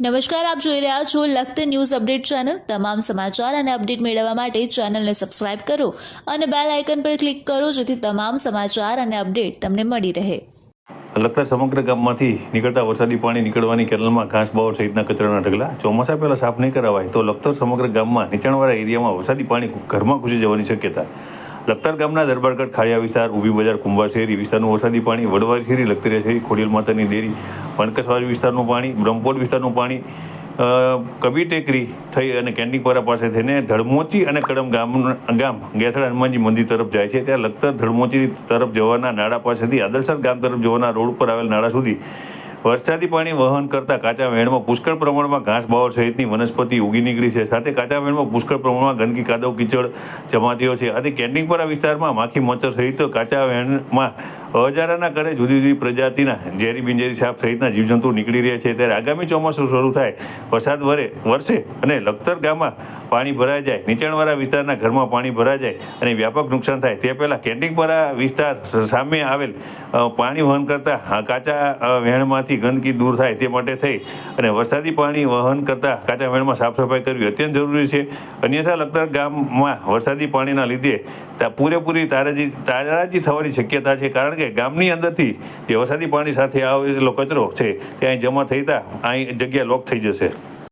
નમસ્કાર, આપ જોઈ રહ્યા છો લખત ન્યૂઝ અપડેટ ચેનલ। તમામ સમાચાર અને અપડેટ મેળવવા માટે ચેનલને સબસ્ક્રાઇબ કરો અને બેલ આઇકન પર ક્લિક કરો, જેથી તમામ સમાચાર અને અપડેટ તમને મળી રહે। લખતર સમગ્ર ગામમાંથી નીકળતા વરસાદી પાણી નીકળવાની કેનાલમાં ઘાસ બાવળ સહિતના કચરાના ઢગલા ચોમાસા પહેલા સાફ નહીં કરાવાય તો લખતર સમગ્ર ગામમાં નીચાણવાળા એરિયામાં વરસાદી પાણી ઘરમાં ઘૂસી જવાની શક્યતા। લખતર ગામના દરબારગઢ ખાડિયા વિસ્તાર, ઊભી બજાર, કુંભાર શેરી વિસ્તારનું વરસાદી પાણી, વડવારી શેરી, લખતરિયા શેરી, ખોડિયાલ માતાની દેરી, વનકસવાડી વિસ્તારનું પાણી, બ્રહ્મપોલ વિસ્તારનું પાણી, કબીર ટેકરી થઈ અને કેન્ડીપરા પાસે થઈને ધડમોચી અને કડમ ગામ ગેથડા હનુમાનજી મંદિર તરફ જાય છે। ત્યાં લખતર ધડમોચી તરફ જવાના નાળા પાસેથી આદલસર ગામ તરફ જવાના રોડ પર આવેલ નાળા સુધી વરસાદી પાણી વહન કરતા કાચા વેણમાં પુષ્કળ પ્રમાણમાં ઘાસ બાવળ સહિતની વનસ્પતિ ઉગી નીકળી છે। સાથે કાચા વેણમાં પુષ્કળ પ્રમાણમાં ગંદકી, કાદવ, કીચડ જમાતીઓ છે। આથી કેન્ડીપરા વિસ્તારમાં માખી, મચ્છર સહિત કાચા વેણમાં હજારાના કરે જુદી જુદી પ્રજાતિના ઝેરી, બિનઝેરી સાપ સહિતના જીવજંતુ નીકળી રહ્યા છે। ત્યારે આગામી ચોમાસું શરૂ થાય, વરસાદ વરસે અને લખતર ગામમાં પાણી ભરાઈ જાય, નીચાણવાળા વિસ્તારના ઘરમાં પાણી ભરાઈ જાય અને વ્યાપક નુકસાન થાય તે પહેલાં કેન્ડીપરા વિસ્તાર સામે આવેલ પાણી વહન કરતા કાચા વેણમાંથી ગંદકી દૂર થાય તે માટે થઈ અને વરસાદી પાણી વહન કરતા કાચા વેણમાં સાફ સફાઈ કરવી અત્યંત જરૂરી છે। અન્યથા લખતર ગામમાં વરસાદી પાણીના લીધે પૂરેપૂરી તારાજી થવાની શક્યતા છે, કારણ કે ગામની અંદરથી જે વરસાદી પાણી સાથે આવેલો કચરો છે ત્યાં જમા થતા અહીં જગ્યા લોક થઈ જશે।